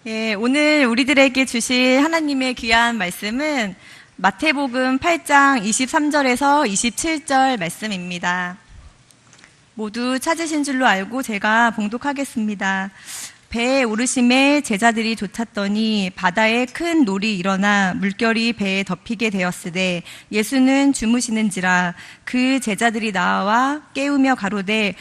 예, 오늘 우리들에게 주실 하나님의 귀한 말씀은 마태복음 8장 23절에서 27절 말씀입니다. 모두 찾으신 줄로 알고 제가 봉독하겠습니다. 배에 오르심에 제자들이 쫓았더니 바다에 큰 놀이 일어나 물결이 배에 덮이게 되었으되 예수는 주무시는지라. 그 제자들이 나와 깨우며 가로되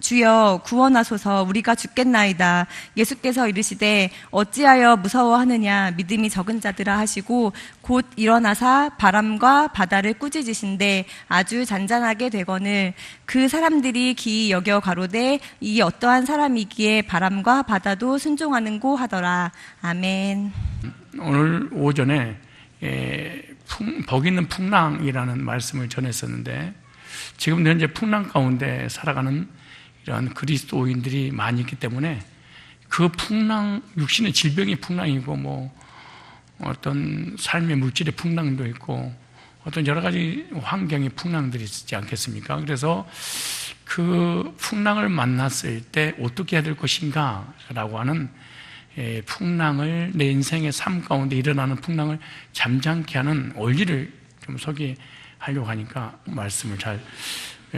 주여 구원하소서, 우리가 죽겠나이다. 예수께서 이르시되 어찌하여 무서워하느냐, 믿음이 적은 자들아 하시고 곧 일어나사 바람과 바다를 꾸짖으신데 아주 잔잔하게 되거늘 그 사람들이 기이 여겨 가로되 이 어떠한 사람이기에 바람과 바다도 순종하는고 하더라. 아멘. 오늘 오전에 복 있는 풍랑이라는 말씀을 전했었는데, 지금 현재 풍랑 가운데 살아가는 이런 그리스도인들이 많이 있기 때문에 그 풍랑, 육신의 질병의 풍랑이고 어떤 삶의 물질의 풍랑도 있고 어떤 여러 가지 환경의 풍랑들이 있지 않겠습니까? 그래서 그 풍랑을 만났을 때 어떻게 해야 될 것인가 라고 하는 풍랑을, 내 인생의 삶 가운데 일어나는 풍랑을 잠잠케 하는 원리를 좀 소개하려고 하니까 말씀을 잘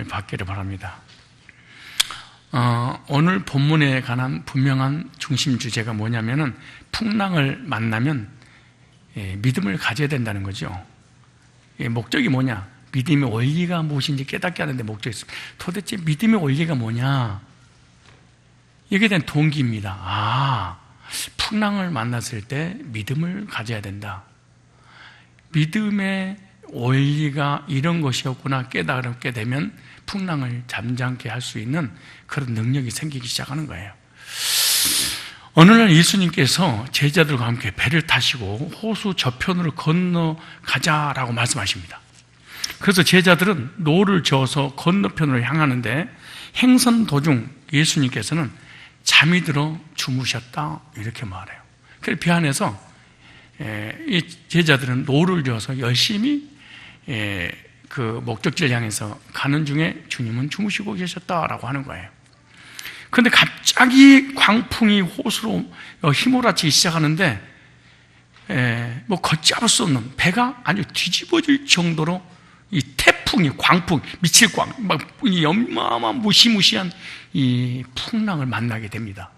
받기를 바랍니다. 오늘 본문에 관한 분명한 중심 주제가 뭐냐면은 풍랑을 만나면 믿음을 가져야 된다는 거죠. 목적이 뭐냐? 믿음의 원리가 무엇인지 깨닫게 하는데 목적이 있습니다. 도대체 믿음의 원리가 뭐냐? 여기에 대한 동기입니다. 풍랑을 만났을 때 믿음을 가져야 된다. 믿음의 원리가 이런 것이었구나 깨닫게 되면 풍랑을 잠잠케 할 수 있는 그런 능력이 생기기 시작하는 거예요. 어느 날 예수님께서 제자들과 함께 배를 타시고 호수 저편으로 건너가자라고 말씀하십니다. 그래서 제자들은 노를 저어서 건너편으로 향하는데 행선 도중 예수님께서는 잠이 들어 주무셨다 이렇게 말해요. 그래서 배 안에서 이 제자들은 노를 저어서 열심히 그 목적지를 향해서 가는 중에 주님은 주무시고 계셨다라고 하는 거예요. 그런데 갑자기 광풍이 호수로 휘몰아치기 시작하는데 걷잡을 수 없는, 배가 아주 뒤집어질 정도로 이 태풍이, 광풍, 미칠 광, 이 어마어마한 무시무시한 이 풍랑을 만나게 됩니다.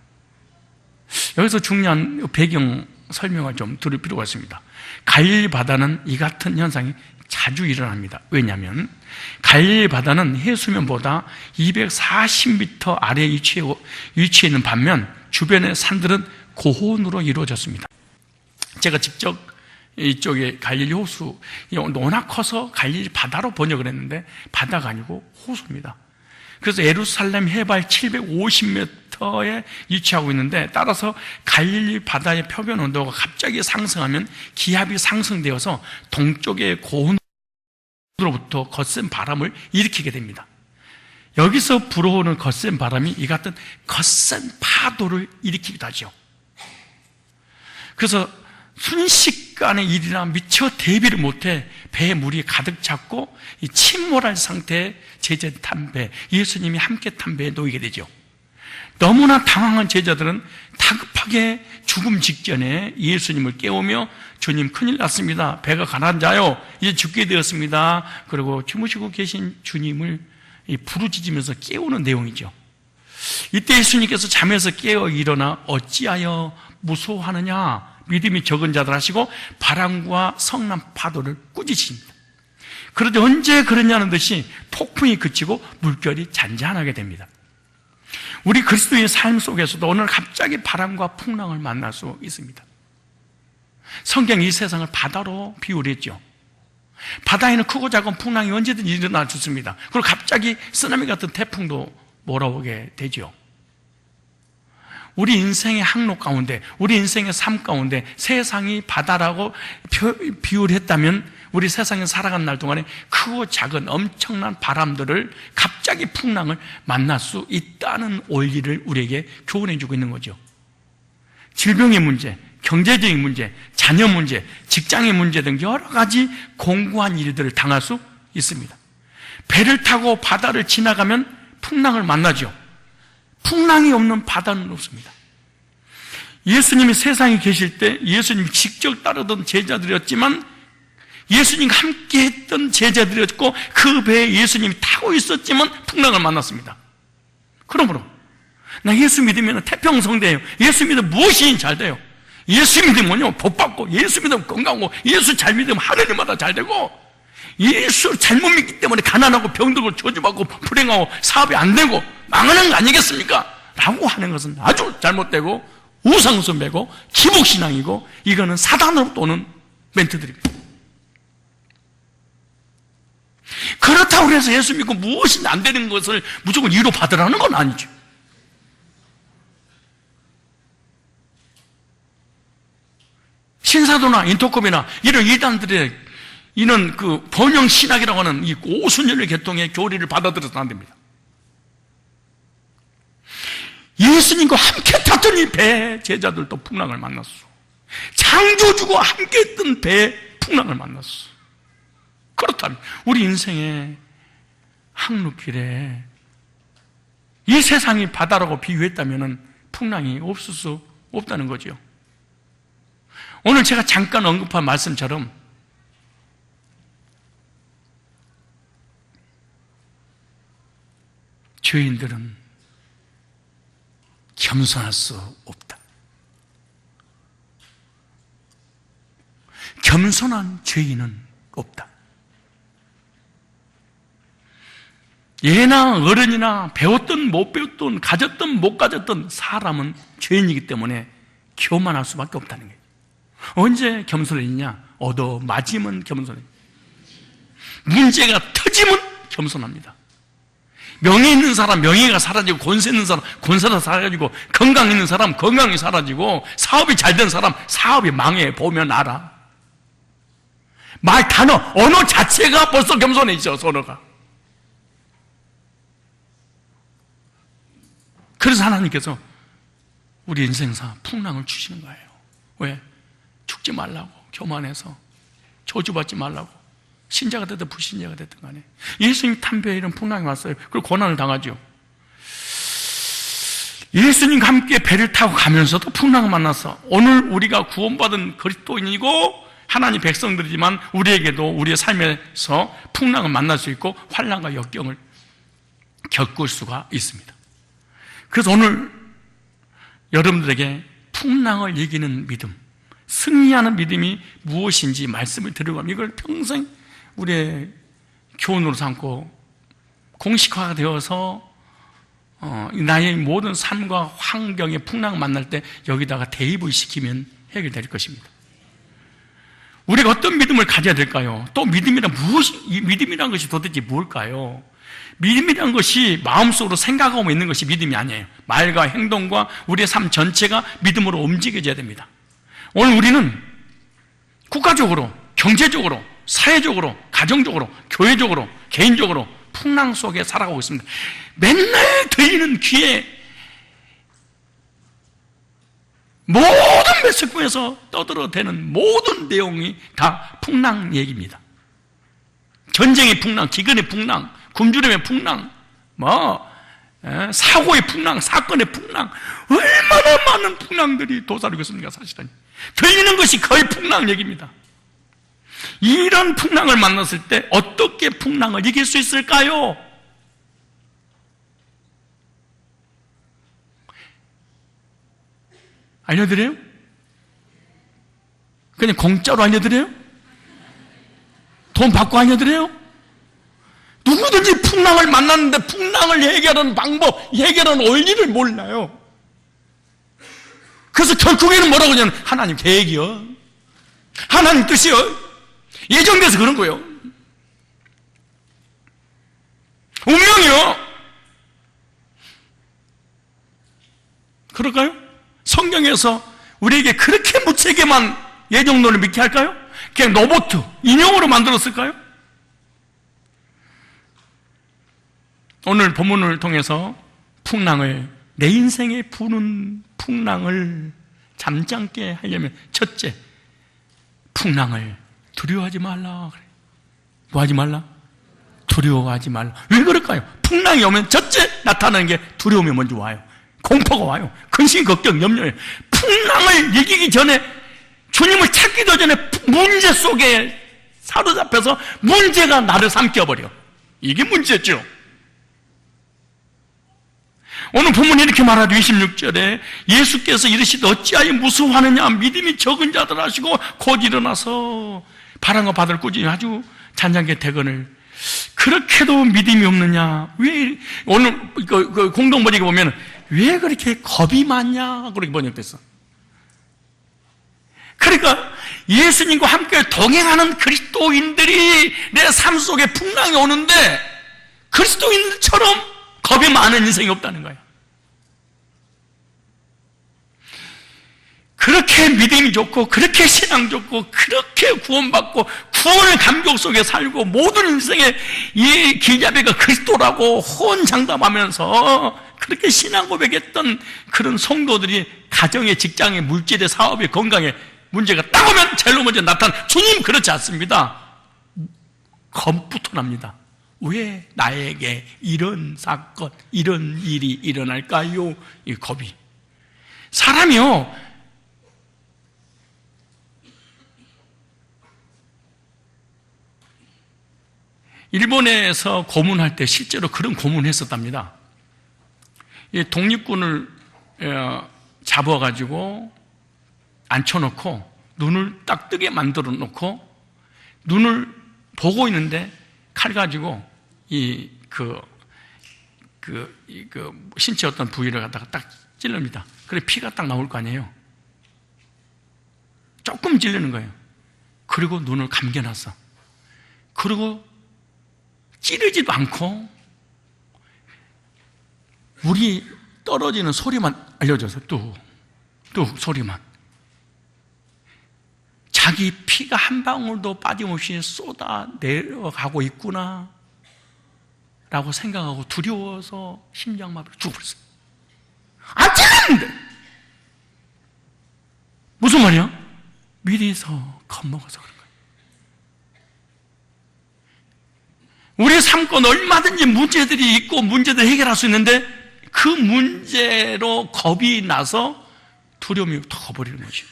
여기서 중요한 배경 설명을 좀 들을 필요가 있습니다. 갈릴리 바다는 이 같은 현상이 자주 일어납니다. 왜냐하면 갈릴리 바다는 해수면보다 240m 아래에 위치해 있는 반면 주변의 산들은 고온으로 이루어졌습니다. 제가 직접 이쪽에 갈릴리 호수, 워낙 커서 갈릴리 바다로 번역을 했는데 바다가 아니고 호수입니다. 그래서 예루살렘 해발 750m에 위치하고 있는데, 따라서 갈릴리 바다의 표면 온도가 갑자기 상승하면 기압이 상승되어서 동쪽의 고온으로부터 거센 바람을 일으키게 됩니다. 여기서 불어오는 거센 바람이 이 같은 거센 파도를 일으키기도 하죠. 그래서 순식간의 일이나 미처 대비를 못해 배에 물이 가득 찼고 이 침몰할 상태에 제자들이 탄 배, 예수님이 함께 탄 배에 놓이게 되죠. 너무나 당황한 제자들은 다급하게 죽음 직전에 예수님을 깨우며 주님 큰일 났습니다. 배가 가라앉아요. 이제 죽게 되었습니다. 그리고 주무시고 계신 주님을 부르짖으면서 깨우는 내용이죠. 이때 예수님께서 잠에서 깨어 일어나 어찌하여 무서워하느냐, 믿음이 적은 자들 하시고 바람과 성난 파도를 꾸짖습니다. 그런데 언제 그러냐는 듯이 폭풍이 그치고 물결이 잔잔하게 됩니다. 우리 그리스도의 삶 속에서도 오늘 갑자기 바람과 풍랑을 만날 수 있습니다. 성경이 이 세상을 바다로 비유했죠. 바다에는 크고 작은 풍랑이 언제든지 일어날 수 있습니다. 그리고 갑자기 쓰나미 같은 태풍도 몰아오게 되죠. 우리 인생의 항로 가운데, 우리 인생의 삶 가운데 세상이 바다라고 비유를 했다면 우리 세상에 살아가는 날 동안에 크고 작은 엄청난 바람들을, 갑자기 풍랑을 만날 수 있다는 원리를 우리에게 교훈해 주고 있는 거죠. 질병의 문제, 경제적인 문제, 자녀 문제, 직장의 문제 등 여러 가지 공고한 일들을 당할 수 있습니다. 배를 타고 바다를 지나가면 풍랑을 만나죠. 풍랑이 없는 바다는 없습니다. 예수님이 세상에 계실 때 예수님이 직접 따르던 제자들이었지만 예수님과 함께 했던 제자들이었고 그 배에 예수님이 타고 있었지만 풍랑을 만났습니다. 그러므로 나 예수 믿으면 태평성대예요. 예수 믿으면 무엇이든 잘 돼요. 예수 믿으면요 복 받고, 예수 믿으면 건강하고, 예수 잘 믿으면 하늘마다 잘 되고, 예수 잘못 믿기 때문에 가난하고 병들고 저주받고 불행하고 사업이 안 되고 망하는 거 아니겠습니까? 라고 하는 것은 아주 잘못되고 우상숭배고 기복신앙이고, 이거는 사단으로부터 오는 멘트들입니다. 그렇다고 해서 예수 믿고 무엇이 안 되는 것을 무조건 위로 받으라는 건 아니죠. 신사도나 인터컵이나 이런 이단들의 이는 그 번영 신학이라고 하는 이 오순절의 계통의 교리를 받아들여서는 안 됩니다. 예수님과 함께 탔던 이 배에 제자들도 풍랑을 만났어. 창조주가 함께 했던 배에 풍랑을 만났어. 그렇다면 우리 인생의 항路길에 이 세상이 바다라고 비유했다면 풍랑이 없을 수 없다는 거죠. 오늘 제가 잠깐 언급한 말씀처럼 죄인들은 겸손할 수 없다. 겸손한 죄인은 없다. 예나 어른이나 배웠든 못 배웠든 가졌든 못 가졌든 사람은 죄인이기 때문에 교만할 수밖에 없다는 거예요. 언제 겸손해지냐? 얻어 맞으면 겸손해. 문제가 터지면 겸손합니다. 명예 있는 사람 명예가 사라지고, 권세 있는 사람 권세가 사라지고, 건강 있는 사람 건강이 사라지고, 사업이 잘 된 사람 사업이 망해 보면 알아. 말 단어 언어 자체가 벌써 겸손해지죠. 언어가. 그래서 하나님께서 우리 인생사 풍랑을 주시는 거예요. 왜? 죽지 말라고, 교만해서 저주받지 말라고. 신자가 됐든 불신자가 됐든 간에 예수님 탄 배에 이런 풍랑이 왔어요. 그리고 고난을 당하죠. 예수님과 함께 배를 타고 가면서도 풍랑을 만났어. 오늘 우리가 구원받은 그리스도인이고 하나님 백성들이지만 우리에게도 우리의 삶에서 풍랑을 만날 수 있고 환난과 역경을 겪을 수가 있습니다. 그래서 오늘 여러분들에게 풍랑을 이기는 믿음, 승리하는 믿음이 무엇인지 말씀을 드리고 합니다. 이걸 평생 우리의 교훈으로 삼고 공식화가 되어서 나의 모든 삶과 환경의 풍랑을 만날 때 여기다가 대입을 시키면 해결될 것입니다. 우리가 어떤 믿음을 가져야 될까요? 또 믿음이란 믿음이란 것이 도대체 뭘까요? 믿음이란 것이 마음속으로 생각하고 있는 것이 믿음이 아니에요. 말과 행동과 우리의 삶 전체가 믿음으로 움직여져야 됩니다. 오늘 우리는 국가적으로, 경제적으로, 사회적으로, 가정적으로, 교회적으로, 개인적으로 풍랑 속에 살아가고 있습니다. 맨날 들리는 귀에 모든 매스컴에서 떠들어대는 모든 내용이 다 풍랑 얘기입니다. 전쟁의 풍랑, 기근의 풍랑, 굶주림의 풍랑, 사고의 풍랑, 사건의 풍랑, 얼마나 많은 풍랑들이 도사리고 있습니까? 사실은 들리는 것이 거의 풍랑 얘기입니다. 이런 풍랑을 만났을 때 어떻게 풍랑을 이길 수 있을까요? 알려드려요? 그냥 공짜로 알려드려요? 돈 받고 알려드려요? 누구든지 풍랑을 만났는데 풍랑을 해결하는 방법, 해결하는 원리를 몰라요. 그래서 결국에는 뭐라고 하냐면 하나님 계획이요, 하나님 뜻이요, 예정돼서 그런 거예요. 운명이요. 그럴까요? 성경에서 우리에게 그렇게 무책임한 예정론을 믿게 할까요? 그냥 로봇, 인형으로 만들었을까요? 오늘 본문을 통해서 풍랑을, 내 인생에 부는 풍랑을 잠잠게 하려면 첫째, 풍랑을 두려워하지 말라. 뭐 하지 말라? 두려워하지 말라. 왜 그럴까요? 풍랑이 오면 첫째 나타나는 게 두려움이 먼저 와요. 공포가 와요. 근심, 걱정, 염려예요. 풍랑을 이기기 전에, 주님을 찾기도 전에 문제 속에 사로잡혀서 문제가 나를 삼켜버려. 이게 문제죠. 오늘 본문이 이렇게 말하죠. 26절에 예수께서 이르시되 어찌하여 무서워하느냐, 믿음이 적은 자들 하시고 곧 일어나서 바람과 바다를 꾸짖으니 아주 잔잔하게 대거늘. 그렇게도 믿음이 없느냐. 왜 오늘 그 공동번역에 보면 왜 그렇게 겁이 많냐 그렇게 번역됐어. 그러니까 예수님과 함께 동행하는 그리스도인들이 내 삶 속에 풍랑이 오는데 그리스도인들처럼 겁이 많은 인생이 없다는 거예요. 그렇게 믿음이 좋고, 그렇게 신앙 좋고, 그렇게 구원받고, 구원의 감격 속에 살고, 모든 인생의 이 길잡이가 그리스도라고 호언장담하면서 그렇게 신앙 고백했던 그런 성도들이 가정에, 직장에, 물질에, 사업에, 건강에 문제가 딱 오면 제일 먼저 나타난 주님 그렇지 않습니다. 겁부터 납니다. 왜 나에게 이런 사건, 이런 일이 일어날까요? 이 겁이. 사람이요, 일본에서 고문할 때 실제로 그런 고문을 했었답니다. 독립군을 잡아가지고 앉혀놓고 눈을 딱 뜨게 만들어 놓고 눈을 보고 있는데 칼 가지고 신체 어떤 부위를 갖다가 딱 찔릅니다. 그래 피가 딱 나올 거 아니에요. 조금 찔르는 거예요. 그리고 눈을 감겨놨어. 그리고 찌르지도 않고 물이 떨어지는 소리만 알려줘서 뚝뚝 소리만. 자기 피가 한 방울도 빠짐없이 쏟아 내려가고 있구나 라고 생각하고 두려워서 심장마비로 죽어버렸어요. 안 찔렀는데 무슨 말이야? 미리서 겁먹어서 그런 거예요. 우리 삶권 얼마든지 문제들이 있고 문제들 해결할 수 있는데 그 문제로 겁이 나서 두려움이 터버리는 거죠.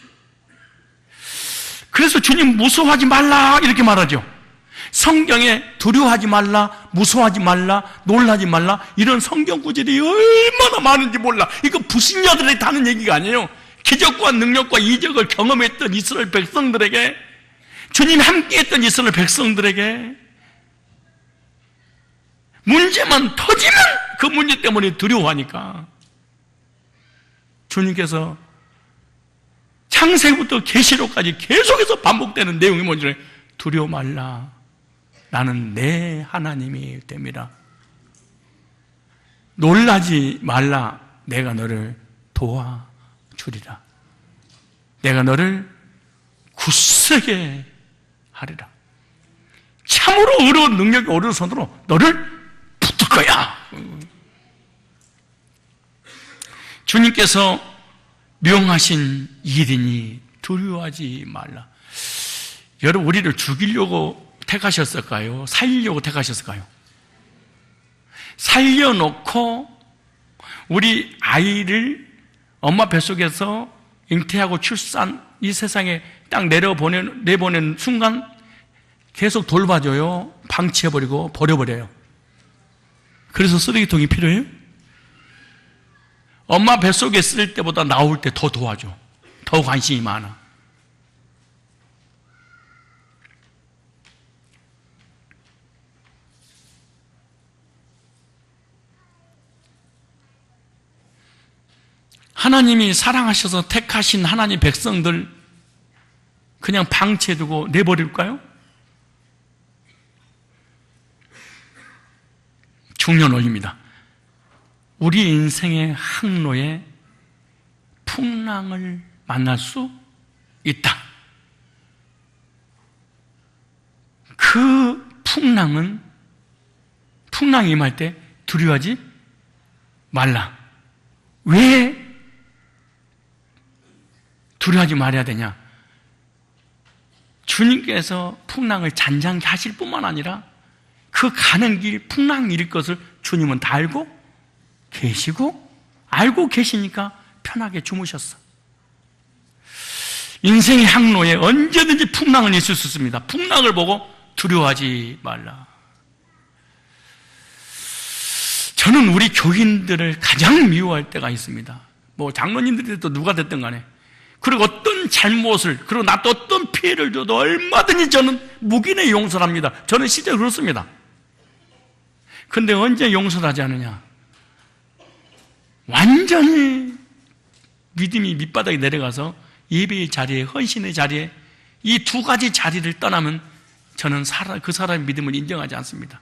그래서 주님 무서워하지 말라 이렇게 말하죠. 성경에 두려워하지 말라, 무서워하지 말라, 놀라지 말라 이런 성경 구절이 얼마나 많은지 몰라. 이거 불신자들이 하는 얘기가 아니에요. 기적과 능력과 이적을 경험했던 이스라엘 백성들에게, 주님이 함께했던 이스라엘 백성들에게 문제만 터지면 그 문제 때문에 두려워하니까 주님께서 창세기부터 계시록까지 계속해서 반복되는 내용이 뭔지 두려워 말라. 나는 내 하나님이 됨이라. 놀라지 말라. 내가 너를 도와주리라. 내가 너를 굳세게 하리라. 참으로 의로운 능력이 오른 손으로 너를 붙들 거야. 주님께서 명하신 일이니 두려워하지 말라. 여러분, 우리를 죽이려고 택하셨을까요? 살리려고 택하셨을까요? 살려놓고 우리 아이를 엄마 뱃속에서 잉태하고 출산, 이 세상에 딱 내보낸 순간 계속 돌봐줘요. 방치해버리고 버려버려요. 그래서 쓰레기통이 필요해요? 엄마 뱃속에 있을 때보다 나올 때 더 도와줘. 더 관심이 많아. 하나님이 사랑하셔서 택하신 하나님 백성들 그냥 방치해두고 내버릴까요? 중요한 원리입니다. 우리 인생의 항로에 풍랑을 만날 수 있다. 그 풍랑이 임할 때 두려워하지 말라. 왜 두려워하지 말아야 되냐? 주님께서 풍랑을 잔잔케 하실 뿐만 아니라 그 가는 길 풍랑이 일 것을 주님은 다 알고 계시고 알고 계시니까 편하게 주무셨어. 인생의 항로에 언제든지 풍랑은 있을 수 있습니다. 풍랑을 보고 두려워하지 말라. 저는 우리 교인들을 가장 미워할 때가 있습니다. 뭐 장로님들이 또 누가 됐든 간에, 그리고 어떤 잘못을, 그리고 나도 어떤 피해를 줘도 얼마든지 저는 묵인의 용서를 합니다. 저는 실제 그렇습니다. 근데 언제 용서를 하지 않느냐? 완전히 믿음이 밑바닥에 내려가서 예배의 자리에, 헌신의 자리에, 이 두 가지 자리를 떠나면 저는 그 사람의 믿음을 인정하지 않습니다.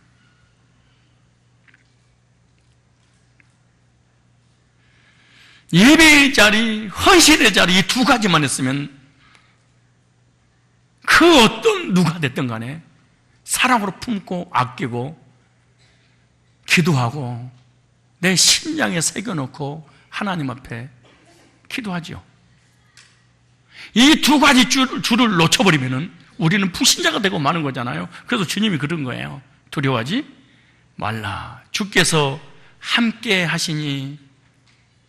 예배의 자리, 헌신의 자리, 이 두 가지만 했으면 그 어떤 누가 됐든 간에 사랑으로 품고 아끼고 기도하고 내 심장에 새겨놓고 하나님 앞에 기도하죠. 이 두 가지 줄을 놓쳐버리면 우리는 불신자가 되고 마는 거잖아요. 그래서 주님이 그런 거예요. 두려워하지 말라. 주께서 함께 하시니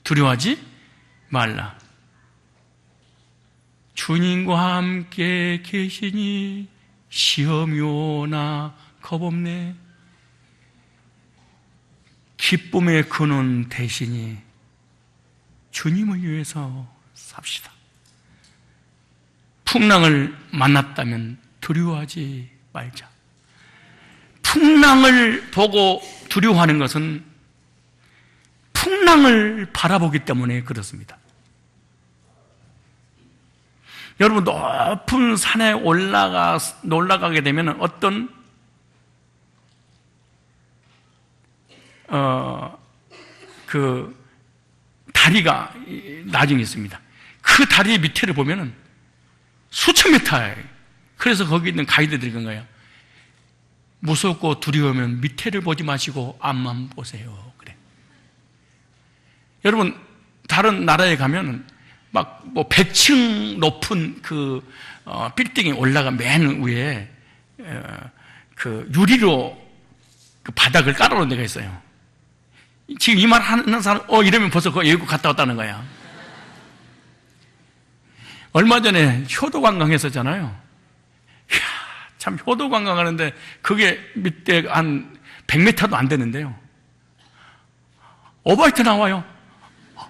두려워하지 말라. 주님과 함께 계시니 시험이 오나 겁없네. 기쁨의 근원 되시니 주님을 위해서 삽시다. 풍랑을 만났다면 두려워하지 말자. 풍랑을 보고 두려워하는 것은 풍랑을 바라보기 때문에 그렇습니다. 여러분, 높은 산에 올라가게 되면 어떤 그 다리가 나중에 있습니다. 그 다리 밑에를 보면은 수천 미터예요. 그래서 거기 있는 가이드들이 그런 거예요. 무섭고 두려우면 밑에를 보지 마시고 앞만 보세요. 그래. 여러분, 다른 나라에 가면 막 뭐 100층 높은 그 빌딩에 올라가 맨 위에 그 유리로 그 바닥을 깔아놓은 데가 있어요. 지금 이 말 하는 사람 이러면 벌써 그 외국 갔다 왔다는 거야. 얼마 전에 효도 관광 했었잖아요. 이야, 참 효도 관광 하는데 그게 밑에 한 100m도 안 되는데요. 오바이트 나와요.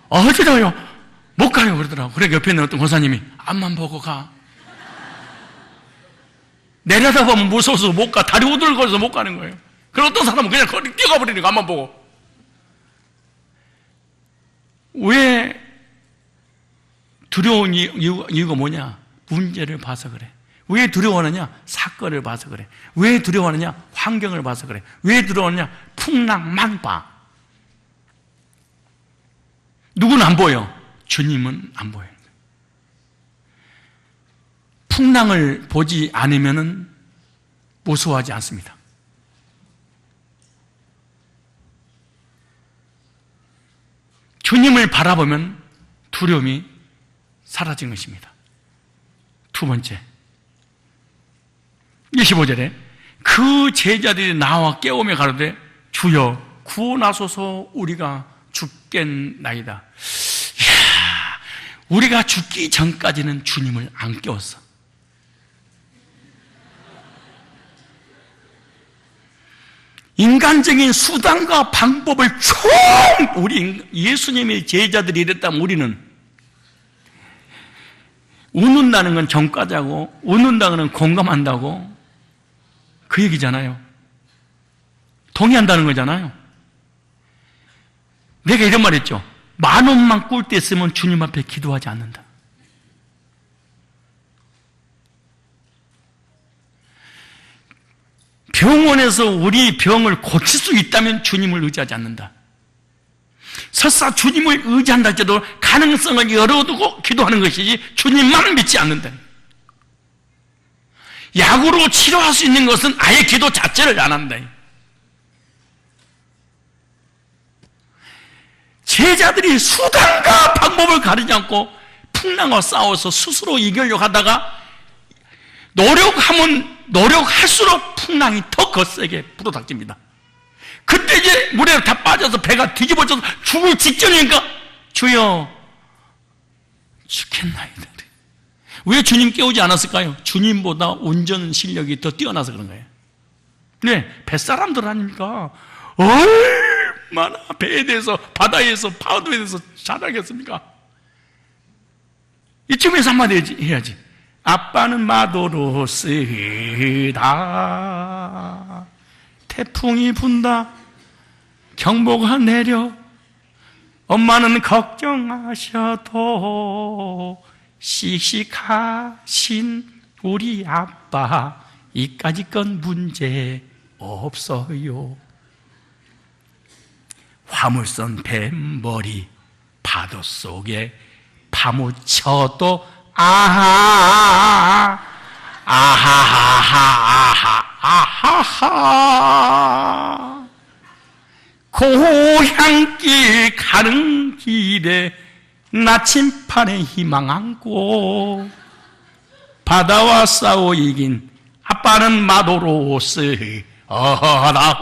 어지러워요. 못 가요 그러더라고. 그래 옆에 있는 어떤 권사님이 앞만 보고 가. 내려다보면 무서워서 못 가. 다리 오들거려서 못 가는 거예요. 그리고 어떤 사람은 그냥 거리 뛰어가 버리니까 앞만 보고. 왜 두려운 이유가 뭐냐? 문제를 봐서 그래. 왜 두려워하느냐? 사건을 봐서 그래. 왜 두려워하느냐? 환경을 봐서 그래. 왜 두려워하느냐? 풍랑만 봐. 누구는 안 보여? 주님은 안 보여요. 풍랑을 보지 않으면 무서워하지 않습니다. 주님을 바라보면 두려움이 사라진 것입니다. 두 번째, 25절에 그 제자들이 나와 깨우며 가로되 주여 구원하소서 우리가 죽겠나이다. 이야, 우리가 죽기 전까지는 주님을 안 깨웠어. 인간적인 수단과 방법을 우리 예수님의 제자들이 이랬다면 우리는 웃는다는 건 정과자고 웃는다는 건 공감한다고 그 얘기잖아요. 동의한다는 거잖아요. 내가 이런 말 했죠. 10,000원만 꿀 때 쓰면 주님 앞에 기도하지 않는다. 병원에서 우리 병을 고칠 수 있다면 주님을 의지하지 않는다. 설사 주님을 의지한다 할지라도 가능성을 열어두고 기도하는 것이지 주님만 믿지 않는다. 약으로 치료할 수 있는 것은 아예 기도 자체를 안 한다. 제자들이 수단과 방법을 가리지 않고 풍랑과 싸워서 스스로 이기려고 하다가 노력하면 노력할수록 풍랑이 더 거세게 불어닥칩니다. 그때 이제 물에 다 빠져서 배가 뒤집어져서 죽을 직전이니까 주여 죽겠나이다. 왜 주님 깨우지 않았을까요? 주님보다 운전 실력이 더 뛰어나서 그런 거예요. 네, 뱃사람들 아닙니까? 얼마나 배에 대해서, 바다에서, 파도에 대해서 잘 알겠습니까? 이쯤에서 한마디 해야지. 아빠는 마도로 쓰다. 태풍이 분다. 경보가 내려. 엄마는 걱정하셔도 씩씩하신 우리 아빠 이까짓 건 문제 없어요. 화물선 뱃머리 파도 속에 파묻혀도 아하하하하하하하하. 고향길 가는 길에 나침판에 희망 안고 바다와 싸워 이긴 아빠는 마도로스 어라.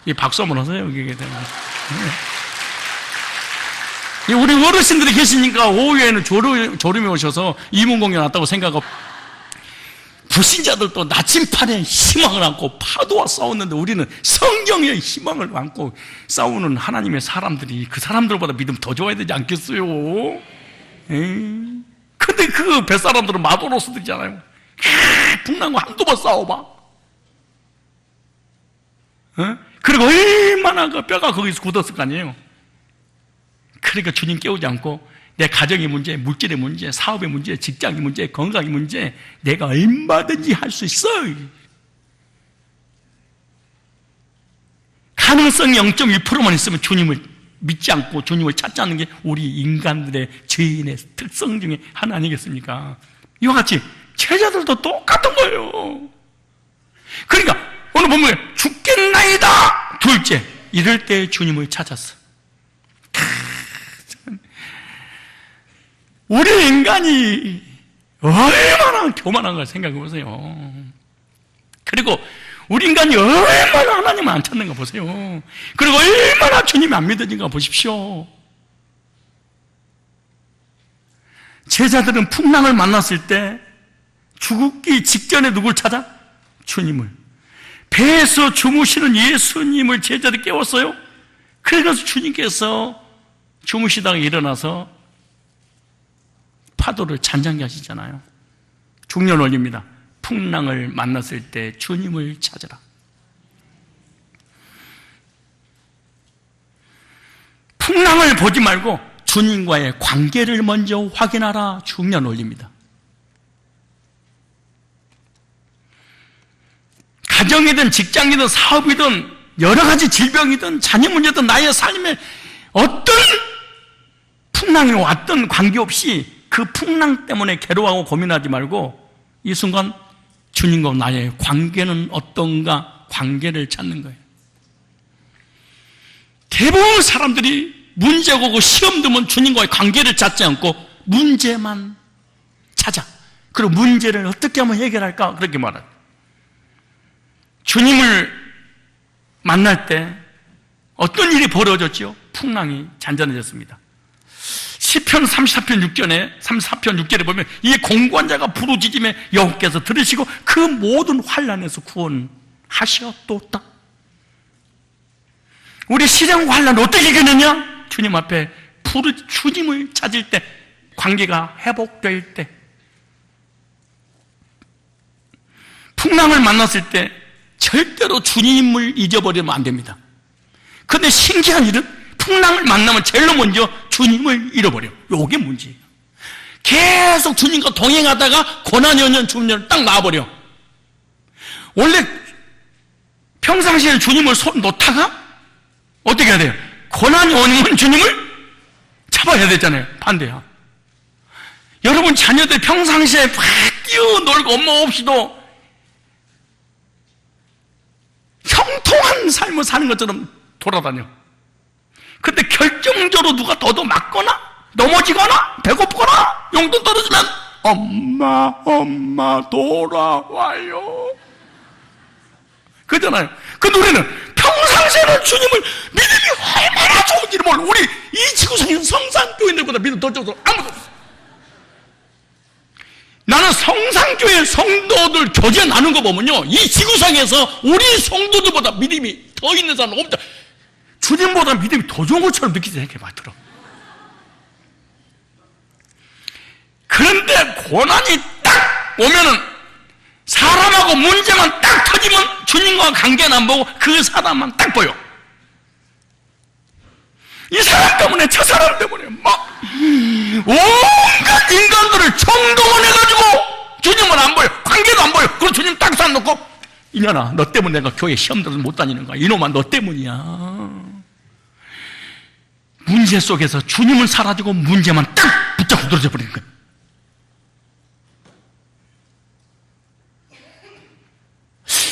이 박수 한번 하세요. 여기 우리 어르신들이 계시니까 오후에는 졸음이 오셔서 이문공연 왔다고 생각하고, 불신자들도 나침판에 희망을 안고 파도와 싸웠는데 우리는 성경의 희망을 안고 싸우는 하나님의 사람들이 그 사람들보다 믿음 더 좋아야 되지 않겠어요? 근데 그 뱃사람들은 마도로스들이잖아요. 풍랑과 한두 번 싸워봐. 그리고 얼마나 그 뼈가 거기서 굳었을 거 아니에요? 그러니까 주님 깨우지 않고 내 가정의 문제, 물질의 문제, 사업의 문제, 직장의 문제, 건강의 문제 내가 얼마든지 할 수 있어. 가능성이 0.1%만 있으면 주님을 믿지 않고 주님을 찾지 않는 게 우리 인간들의 죄인의 특성 중에 하나 아니겠습니까? 이와 같이 제자들도 똑같은 거예요. 그러니까 오늘 보면 죽겠나이다. 둘째, 이럴 때 주님을 찾았어. 우리 인간이 얼마나 교만한 걸 생각해 보세요. 그리고 우리 인간이 얼마나 하나님을 안 찾는가 보세요. 그리고 얼마나 주님이 안 믿어진가 보십시오. 제자들은 풍랑을 만났을 때 죽기 직전에 누굴 찾아? 주님을. 배에서 주무시는 예수님을 제자들이 깨웠어요. 그래서 주님께서 주무시다가 일어나서 파도를 잔잔케 하시잖아요. 중년 원리입니다. 풍랑을 만났을 때 주님을 찾으라. 풍랑을 보지 말고 주님과의 관계를 먼저 확인하라. 중년 원리입니다. 가정이든 직장이든 사업이든 여러 가지 질병이든 자녀 문제든 나의 삶에 어떤 풍랑이 왔던 관계없이 그 풍랑 때문에 괴로워하고 고민하지 말고 이 순간 주님과 나의 관계는 어떤가 관계를 찾는 거예요. 대부분 사람들이 문제가 오고 시험 들면 주님과의 관계를 찾지 않고 문제만 찾아. 그리고 문제를 어떻게 하면 해결할까 그렇게 말해요. 주님을 만날 때 어떤 일이 벌어졌죠? 풍랑이 잔잔해졌습니다. 시편 34편 6절에 보면 이 공고한 자가 부르짖음에 여호와께서 들으시고 그 모든 환난에서 구원하셨도다. 우리 시련과 환난 어떻게 이겨내냐? 주님 앞에 주님을 찾을 때, 관계가 회복될 때, 풍랑을 만났을 때 절대로 주님을 잊어버리면 안 됩니다. 그런데 신기한 일은 풍랑을 만나면 제일 먼저 주님을 잃어버려. 요게 문제예요. 계속 주님과 동행하다가 고난이 오면 주님을 딱 놔버려. 원래 평상시에 주님을 손 놓다가 어떻게 해야 돼요? 고난이 오면 주님을 잡아야 되잖아요. 반대야. 여러분 자녀들 평상시에 막 뛰어놀고 엄마 없이도 형통한 삶을 사는 것처럼 돌아다녀. 근데 결정적으로 누가 맞거나 넘어지거나 배고프거나 용돈 떨어지면 엄마 돌아와요. 그러잖아요. 그 노래는 평상시에는 주님을 믿음이 얼마나 좋은지를 몰라. 우리 이 지구상에 성산교인들보다 믿음 더 좋아서 아무도 없어. 나는 성상교회 성도들 교제 나눈 거 보면요, 이 지구상에서 우리 성도들보다 믿음이 더 있는 사람은 없다. 주님보다 믿음이 더 좋은 것처럼 느끼지 생각해 봐더라. 그런데 고난이 딱 오면은 사람하고 문제만 딱 터지면 주님과 관계는 안 보고 그 사람만 딱 보여. 이 사람 때문에 저 사람 때문에 막 온갖 인간들을 총동원해가지고 주님은 안 보여. 관계도 안 보여. 그럼 주님 딱 쌓아놓고, 이년아 너 때문에 내가 교회 시험 들어서 못 다니는 거야. 이놈아 너 때문이야. 문제 속에서 주님은 사라지고 문제만 딱 붙잡고 들어져 버리는 거야.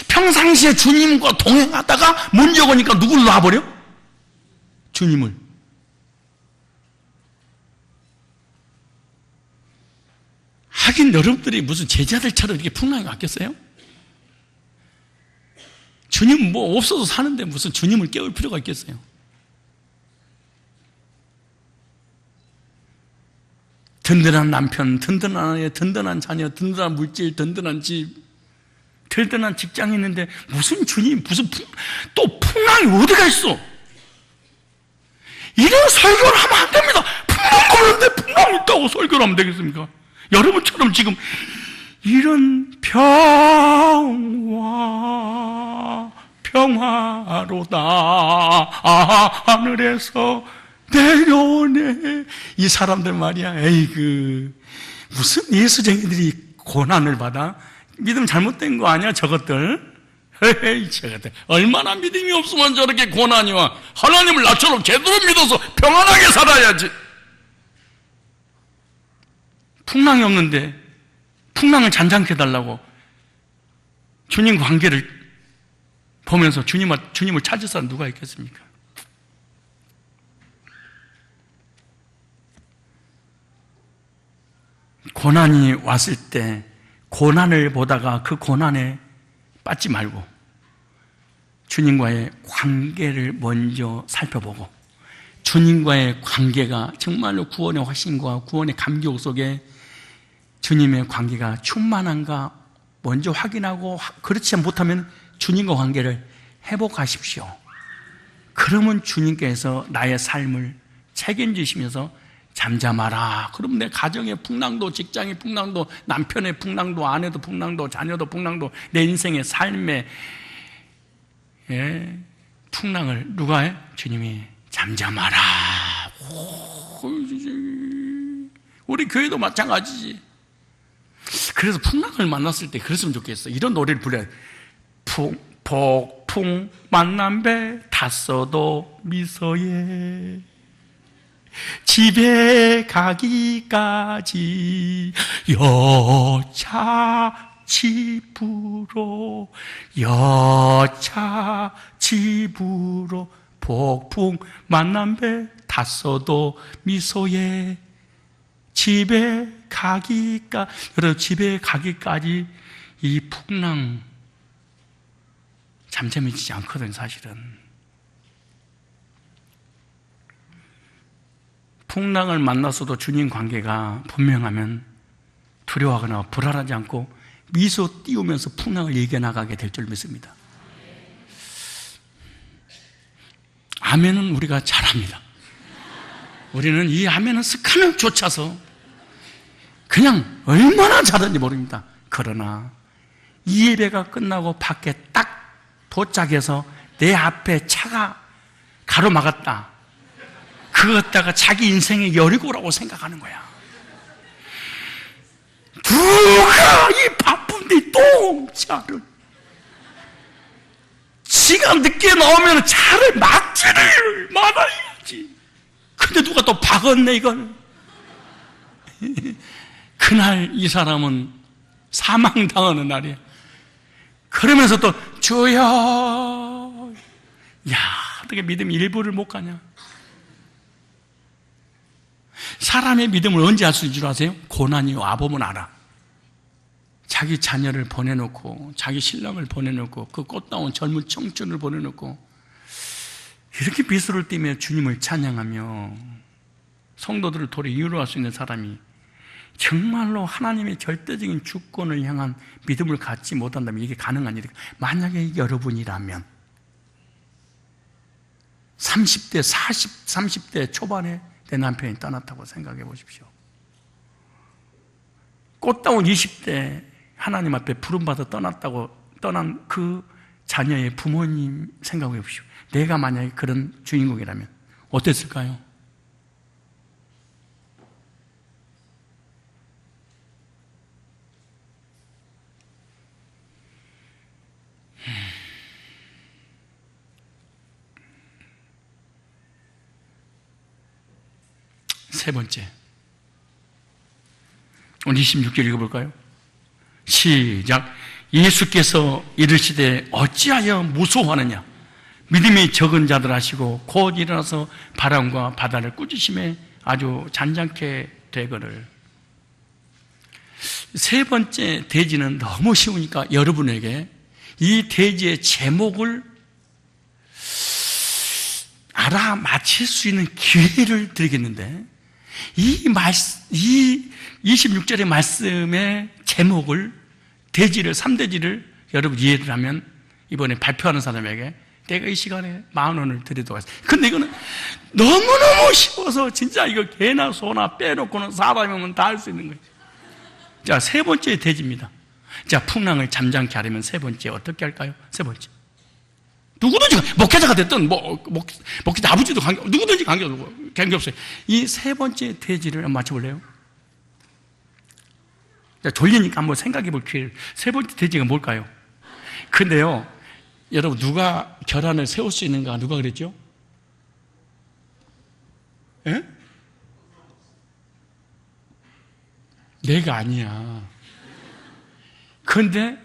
평상시에 주님과 동행하다가 문제 오니까 누굴 놔버려? 주님을. 하긴 여러분들이 무슨 제자들처럼 이렇게 풍랑이 왔겠어요? 주님 뭐 없어도 사는데 무슨 주님을 깨울 필요가 있겠어요? 든든한 남편, 든든한 아내, 든든한 자녀, 든든한 물질, 든든한 집, 든든한 직장이 있는데 무슨 주님, 무슨 또 풍랑이 어디가 있어? 이런 설교를 하면 안 됩니다. 풍랑 거는데 풍랑이 있다고 설교를 하면 되겠습니까? 여러분처럼 지금 이런 평화로다 하늘에서 내려오네, 이 사람들 말이야. 에이그 무슨 예수쟁이들이 고난을 받아? 믿음 잘못된 거 아니야 저것들? 에이 저것들 얼마나 믿음이 없으면 저렇게 고난이 와. 하나님을 나처럼 제대로 믿어서 평안하게 살아야지. 풍랑이 없는데 풍랑을 잔잔케 해달라고 주님 관계를 보면서 주님을 찾을 사람 누가 있겠습니까? 고난이 왔을 때 고난을 보다가 그 고난에 빠지지 말고 주님과의 관계를 먼저 살펴보고, 주님과의 관계가 정말로 구원의 확신과 구원의 감격 속에 주님의 관계가 충만한가 먼저 확인하고, 그렇지 못하면 주님과 관계를 회복하십시오. 그러면 주님께서 나의 삶을 책임지시면서 잠잠하라. 그럼 내 가정의 풍랑도, 직장의 풍랑도, 남편의 풍랑도, 아내도 풍랑도, 자녀도 풍랑도, 내 인생의 삶의 풍랑을 누가 해? 주님이 잠잠하라. 우리 교회도 마찬가지지. 그래서 풍랑을 만났을 때 그랬으면 좋겠어. 이런 노래를 불러야 돼. 폭풍 만난 배 탔어도 미소에 집에 가기까지 여차 집으로 폭풍 만난 배 탔어도 미소에 집에 여러분 집에 가기까지 이 풍랑 잠잠해지지 않거든. 사실은 풍랑을 만났어도 주님 관계가 분명하면 두려워하거나 불안하지 않고 미소 띄우면서 풍랑을 이겨나가게 될 줄 믿습니다. 아멘은 우리가 잘합니다. 우리는 이 아멘은 습관을 쫓아서 그냥 얼마나 잘하는지 모릅니다. 그러나 이 예배가 끝나고 밖에 딱 도착해서 내 앞에 차가 가로막았다. 그것다가 자기 인생의 여리고라고 생각하는 거야. 누가 이 바쁜데 또 차를, 지가 늦게 나오면 차를 막지를 말아야지. 근데 누가 또 박았네 이걸. 그날 이 사람은 사망당하는 날이야. 그러면서 또 주여, 야 어떻게 믿음 일부를 못 가냐. 사람의 믿음을 언제 알 수 있는 줄 아세요? 고난이 와보면 알아. 자기 자녀를 보내놓고, 자기 신랑을 보내놓고, 그 꽃다운 젊은 청춘을 보내놓고 이렇게 미소를 띠며 주님을 찬양하며 성도들을 도리 이유로 할 수 있는 사람이 정말로 하나님의 절대적인 주권을 향한 믿음을 갖지 못한다면 이게 가능한 일이에요. 만약에 여러분이라면 30대, 30대 초반에 내 남편이 떠났다고 생각해 보십시오. 꽃다운 20대 하나님 앞에 부름받아 떠난 그 자녀의 부모님 생각해 보십시오. 내가 만약에 그런 주인공이라면 어땠을까요? 세 번째, 오늘 26절 읽어볼까요? 시작. 예수께서 이르시되 어찌하여 무서워하느냐? 믿음이 적은 자들 하시고 곧 일어나서 바람과 바다를 꾸짖으매 아주 잔잔케 되거늘. 세 번째 대지는 너무 쉬우니까 여러분에게 이 대지의 제목을 알아맞힐 수 있는 기회를 드리겠는데, 이 26절의 말씀의 제목을, 대지를, 3대지를 여러분 이해를 하면 이번에 발표하는 사람에게 내가 이 시간에 10,000원을 드리도록 하겠습니다. 근데 이거는 너무너무 쉬워서 진짜 이거 개나 소나 빼놓고는 사람이면 다 할 수 있는 거예요. 자, 세 번째 대지입니다. 자, 풍랑을 잠잠케 하려면 세 번째 어떻게 할까요? 세 번째. 누구든지, 목회자가 됐든, 목회자 아버지도 누구든지 관계없어요. 이 세 번째 대지를 한번 맞춰볼래요? 자, 졸리니까 한번 생각해 볼 기회를. 세 번째 대지가 뭘까요? 근데요, 여러분, 누가 결안을 세울 수 있는가? 누가 그랬죠? 예? 내가 아니야. 근데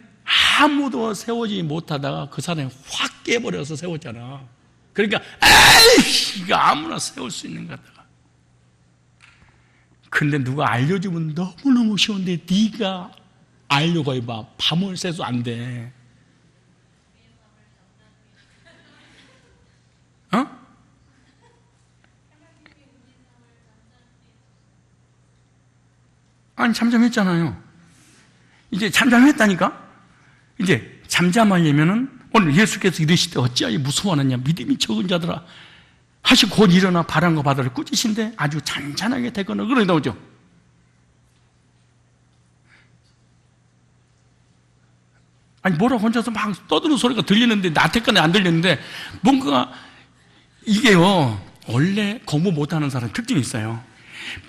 아무도 세우지 못하다가 그 사람이 확 깨버려서 세웠잖아. 그러니까 에이, 이거 아무나 세울 수 있는 거다. 근데 누가 알려주면 너무너무 쉬운데 네가 알려고 해봐. 밤을 새도 안 돼. 어? 아니, 잠잠했잖아요. 이제 잠잠했다니까? 이제 잠잠하려면은 오늘 예수께서 이르시되 어찌하여 무서워하느냐? 믿음이 적은 자들아 하시고 곧 일어나 바람과 바다를 꾸짖으신데 아주 잔잔하게 되거늘. 그러게 나오죠. 아니, 뭐라고 혼자서 막 떠드는 소리가 들리는데 나한테까지 안 들리는데 뭔가 이게요, 원래 공부 못하는 사람 특징이 있어요.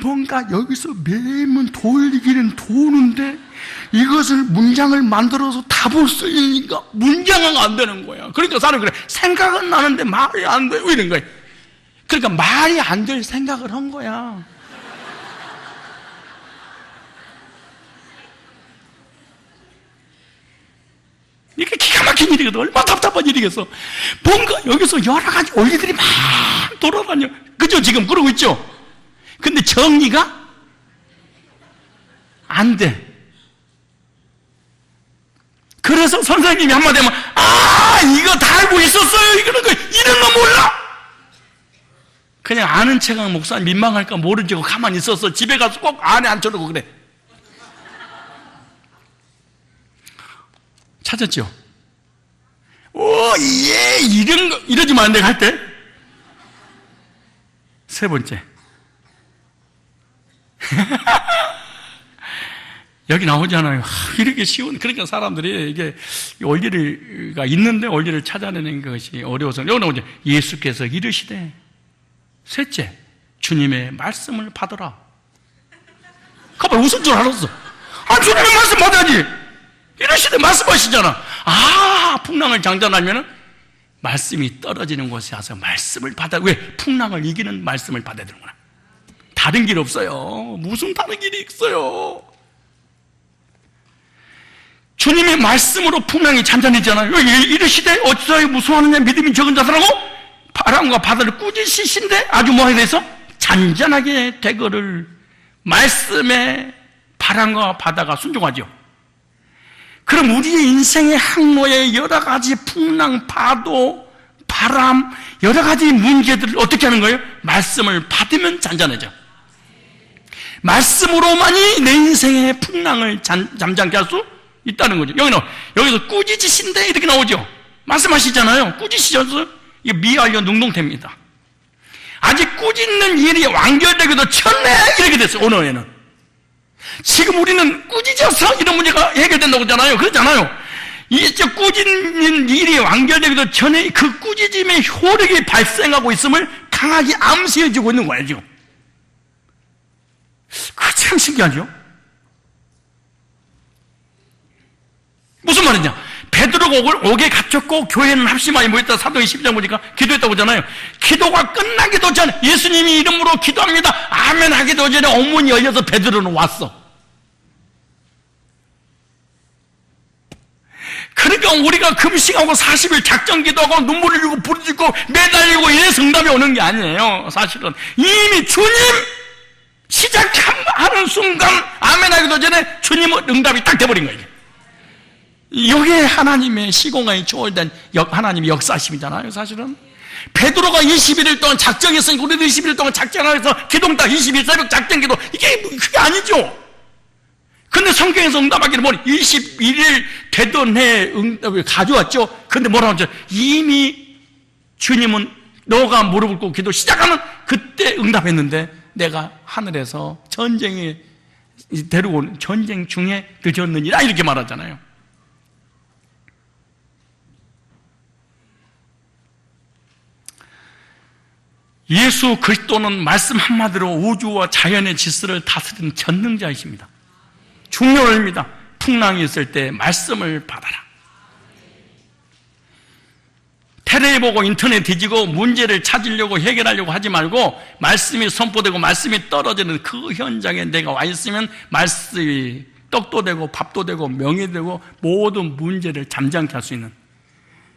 뭔가 여기서 매번 돌리기는 도는데 이것을 문장을 만들어서 다 볼 수 있으니까 문장화가 안 되는 거야. 그러니까 사람이 그래, 생각은 나는데 말이 안 돼, 이런 거야. 그러니까 말이 안 될 생각을 한 거야. 이게 기가 막힌 일이거든. 얼마나 답답한 일이겠어. 뭔가 여기서 여러 가지 원리들이 막 돌아다녀. 그죠? 지금 그러고 있죠? 근데 정리가 안 돼. 그래서 선생님이 한마디 하면, 이거 다 알고 있었어요. 이런 거 몰라. 그냥 아는 척하면 목사님 민망할까 모르지 고 가만히 있었어. 집에 가서 꼭 안에 앉혀놓고 그래. 찾았죠? 이러지 마, 내가 할 때. 세 번째. 여기 나오잖아요. 이렇게 쉬운, 그러니까 사람들이 이게 원리가 있는데 원리를 찾아내는 것이 어려워서. 여기 나오죠. 예수께서 이르시되. 셋째, 주님의 말씀을 받으라. 가만 웃을 줄 알았어. 주님의 말씀 받아야지. 이러시되 말씀하시잖아. 풍랑을 장전하면은 말씀이 떨어지는 곳에 와서 말씀을 받아. 왜? 풍랑을 이기는 말씀을 받아야 되는구나. 다른 길 없어요. 무슨 다른 길이 있어요? 주님의 말씀으로 풍랑이 잔잔해지잖아요. 이르시되 어찌하여 무서워하느냐? 믿음이 적은 자들하고 바람과 바다를 꾸짖으신데 아주 뭐에 대해서 잔잔하게 되거를. 말씀에 바람과 바다가 순종하죠. 그럼 우리의 인생의 항로에 여러 가지 풍랑, 파도, 바람, 여러 가지 문제들을 어떻게 하는 거예요? 말씀을 받으면 잔잔해져. 말씀으로만이 내 인생의 풍랑을 잠잠케 할 수 있다는 거죠. 여기서 꾸짖으신데 이렇게 나오죠. 말씀하시잖아요. 꾸짖으셔서 이게 미완료 능동태입니다. 아직 꾸짖는 일이 완결되기도 전에 이렇게 됐어요. 오늘에는 지금 우리는 꾸짖어서 이런 문제가 해결된다고 하잖아요. 그렇잖아요. 이제 꾸짖는 일이 완결되기도 전에 그 꾸짖음의 효력이 발생하고 있음을 강하게 암시해주고 있는 거예요. 지금 그 참 신기하죠. 무슨 말이냐? 베드로가 옥에 갇혔고 교회는 합심하여 모였다. 사도행 12장 보니까 기도했다고 하잖아요. 기도가 끝나기도 전에 예수님이 이름으로 기도합니다 아멘 하기도 전에 옥문이 열려서 베드로는 왔어. 그러니까 우리가 금식하고 40일 작정 기도하고 눈물을 흘리고 부르짖고 매달리고 이래서 응답이 오는 게 아니에요. 사실은 이미 주님 시작하는 순간 아멘 하기도 전에 주님은 응답이 딱 돼버린 거예요. 이게 하나님의 시공간이 초월된 하나님의 역사심이잖아요. 사실은 베드로가 21일 동안 작정했으니까 우리도 21일 동안 작정해서 기도다 20일 새벽 작정 기도 이게 그게 아니죠. 근데 성경에서 응답하기를 뭐니 21일 되던 해에 응답을 가져왔죠. 근데 뭐라고 하죠? 이미 주님은 너가 무릎을 꿇고 기도 시작하는 그때 응답했는데 내가 하늘에서 전쟁에 데리고 온 전쟁 중에 늦었느니라 이렇게 말하잖아요. 예수 그리스도는 말씀 한마디로 우주와 자연의 질서를 다스리는 전능자이십니다. 중요합니다. 풍랑이 있을 때 말씀을 받아라. 테레비 보고 인터넷 뒤지고 문제를 찾으려고 해결하려고 하지 말고 말씀이 선포되고 말씀이 떨어지는 그 현장에 내가 와 있으면 말씀이 떡도 되고 밥도 되고 명예도 되고 모든 문제를 잠잠케 할 수 있는.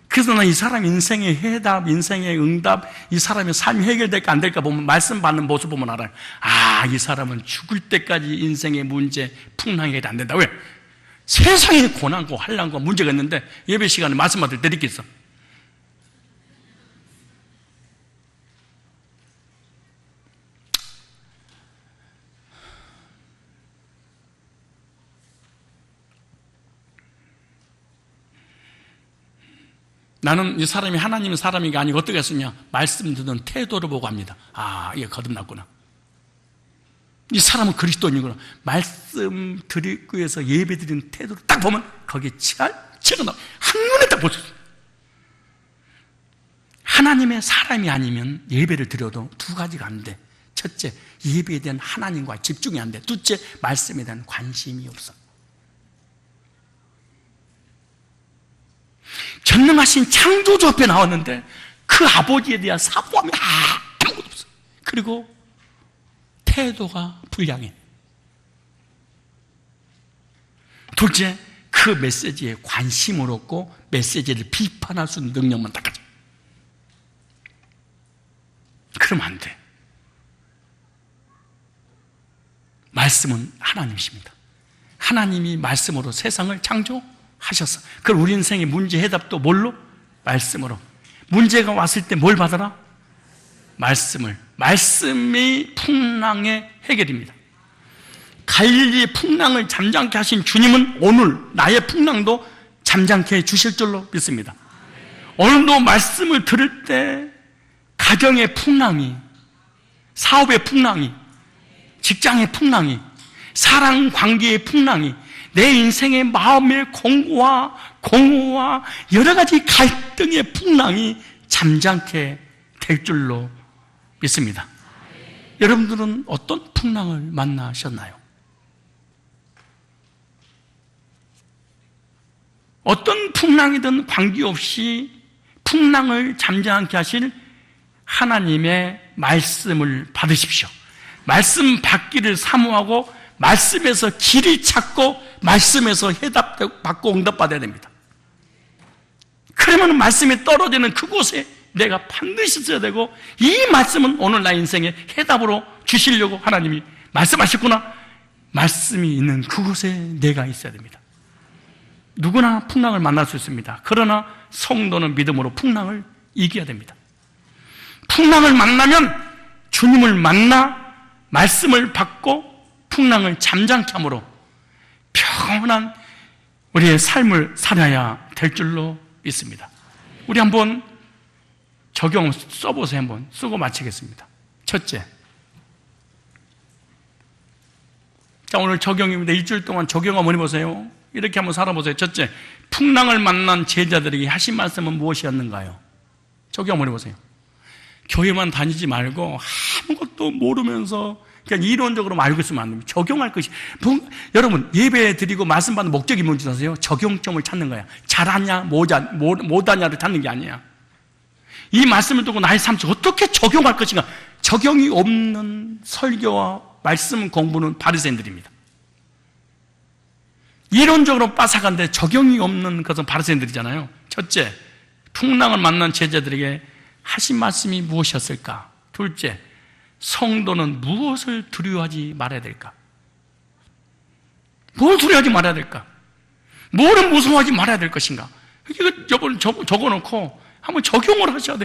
그래서 난 이 사람 인생의 해답, 인생의 응답, 이 사람의 삶이 해결될까 안 될까 보면 말씀 받는 모습 보면 알아요. 아, 이 사람은 죽을 때까지 인생의 문제, 풍랑이 해결 안 된다. 왜? 세상에 고난과 환난과 문제가 있는데 예배 시간에 말씀 받을 때 이렇게 있어. 나는 이 사람이 하나님의 사람이 아니고 어떻게 했느냐? 말씀 듣는 태도를 보고 합니다. 아, 이게 거듭났구나. 이 사람은 그리스도인이구나. 말씀 드리기 위해서 예배 드리는 태도를 딱 보면 거기에 치가 나와. 한눈에 딱 보셨어요. 하나님의 사람이 아니면 예배를 드려도 두 가지가 안 돼. 첫째, 예배에 대한 하나님과 집중이 안 돼. 둘째, 말씀에 대한 관심이 없어. 전능하신 창조주 앞에 나왔는데 그 아버지에 대한 사모함이 아무것도 없어. 그리고 태도가 불량해. 둘째, 그 메시지에 관심을 없고 메시지를 비판할 수 있는 능력만 딱 가져. 그러면 안 돼. 말씀은 하나님이십니다. 하나님이 말씀으로 세상을 창조하셨어. 그럼 우리 인생의 문제 해답도 뭘로? 말씀으로. 문제가 왔을 때 뭘 받아라? 말씀을. 말씀이 풍랑의 해결입니다. 갈릴리의 풍랑을 잠잠케 하신 주님은 오늘 나의 풍랑도 잠잠케 해주실 줄로 믿습니다. 오늘도 말씀을 들을 때 가정의 풍랑이, 사업의 풍랑이, 직장의 풍랑이, 사랑 관계의 풍랑이, 내 인생의 마음의 공허와 여러 가지 갈등의 풍랑이 잠잠케 될 줄로 믿습니다. 여러분들은 어떤 풍랑을 만나셨나요? 어떤 풍랑이든 관계없이 풍랑을 잠잠케 하실 하나님의 말씀을 받으십시오. 말씀 받기를 사모하고 말씀에서 길을 찾고 말씀에서 해답 받고 응답받아야 됩니다. 그러면 말씀이 떨어지는 그곳에 내가 반드시 있어야 되고, 이 말씀은 오늘 나의 인생의 해답으로 주시려고 하나님이 말씀하셨구나. 말씀이 있는 그곳에 내가 있어야 됩니다. 누구나 풍랑을 만날 수 있습니다. 그러나 성도는 믿음으로 풍랑을 이겨야 됩니다. 풍랑을 만나면 주님을 만나 말씀을 받고 풍랑을 잠잠케 함으로 평온한 우리의 삶을 살아야 될 줄로 믿습니다. 우리 한번 적용 써보세요. 한번 쓰고 마치겠습니다. 첫째, 자, 오늘 적용입니다. 일주일 동안 적용 한번 해보세요. 이렇게 한번 살아보세요. 첫째, 풍랑을 만난 제자들에게 하신 말씀은 무엇이었는가요? 적용 한번 해보세요. 교회만 다니지 말고 아무것도 모르면서 그냥 이론적으로 알고 있으면 안 됩니다. 적용할 것이, 여러분, 예배 드리고 말씀 받는 목적이 뭔지 아세요? 적용점을 찾는 거야. 잘하냐, 못하냐를 찾는 게 아니야. 이 말씀을 듣고 나의 삶 속에 어떻게 적용할 것인가? 적용이 없는 설교와 말씀 공부는 바리새인들입니다. 이론적으로 빠삭한데 적용이 없는 것은 바리새인들이잖아요. 첫째, 풍랑을 만난 제자들에게 하신 말씀이 무엇이었을까? 둘째, 성도는 무엇을 두려워하지 말아야 될까? 뭘 두려워하지 말아야 될까? 뭐를 무서워하지 말아야 될 것인가? 이거 적어놓고 한번 적용을 하셔야 돼.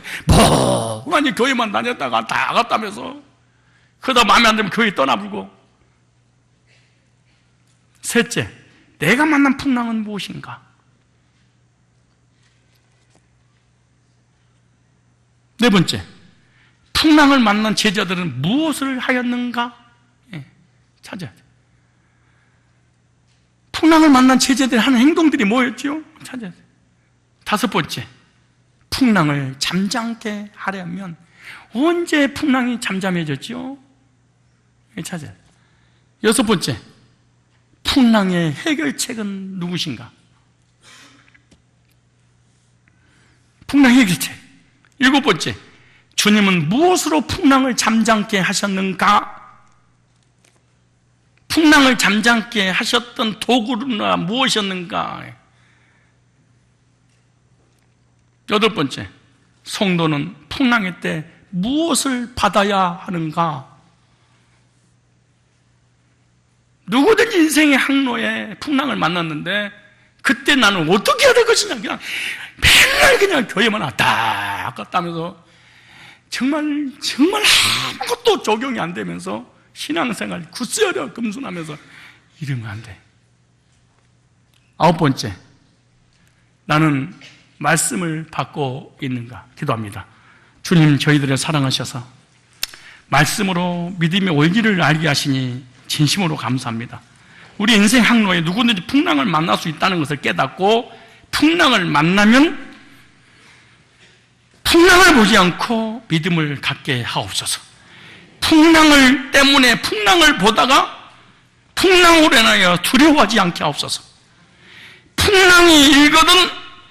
아니 교회만 다녔다가 다 갔다면서 그러다 마음에 안 들면 교회 떠나불고. 셋째, 내가 만난 풍랑은 무엇인가? 네 번째, 풍랑을 만난 제자들은 무엇을 하였는가? 찾아야 돼. 풍랑을 만난 제자들이 하는 행동들이 뭐였죠? 찾아야 돼. 다섯 번째, 풍랑을 잠잠게 하려면 언제 풍랑이 잠잠해졌죠? 찾아야 돼. 여섯 번째, 풍랑의 해결책은 누구신가? 풍랑의 해결책. 일곱 번째, 주님은 무엇으로 풍랑을 잠잠게 하셨는가? 풍랑을 잠잠게 하셨던 도구나 무엇이었는가? 여덟 번째, 성도는 풍랑의 때 무엇을 받아야 하는가? 누구든지 인생의 항로에 풍랑을 만났는데 그때 나는 어떻게 해야 될 것이냐, 그냥 맨날 그냥 교회만 왔다 갔다 하면서 정말 아무것도 적용이 안 되면서 신앙생활 굳세어려 금순하면서 이러면 안 돼. 아홉 번째, 나는 말씀을 받고 있는가? 기도합니다. 주님, 저희들을 사랑하셔서 말씀으로 믿음의 원리를 알게 하시니 진심으로 감사합니다. 우리 인생 항로에 누구든지 풍랑을 만날 수 있다는 것을 깨닫고 풍랑을 만나면 풍랑을 보지 않고 믿음을 갖게 하옵소서. 풍랑을 때문에 풍랑을 보다가 풍랑으로 인하여 두려워하지 않게 하옵소서. 풍랑이 일거든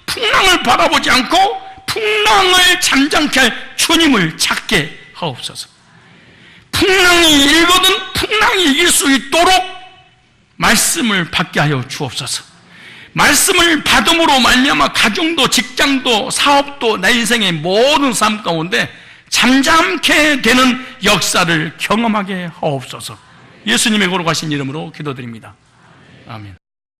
풍랑을 바라보지 않고 풍랑을 잠잠케 할 주님을 찾게 하옵소서. 풍랑이 일거든 풍랑이 이길 수 있도록 말씀을 받게 하여 주옵소서. 말씀을 받음으로 말미암아 가정도 직장도 사업도 내 인생의 모든 삶 가운데 잠잠케 되는 역사를 경험하게 하옵소서. 예수님의 거룩하신 이름으로 기도드립니다. 아멘.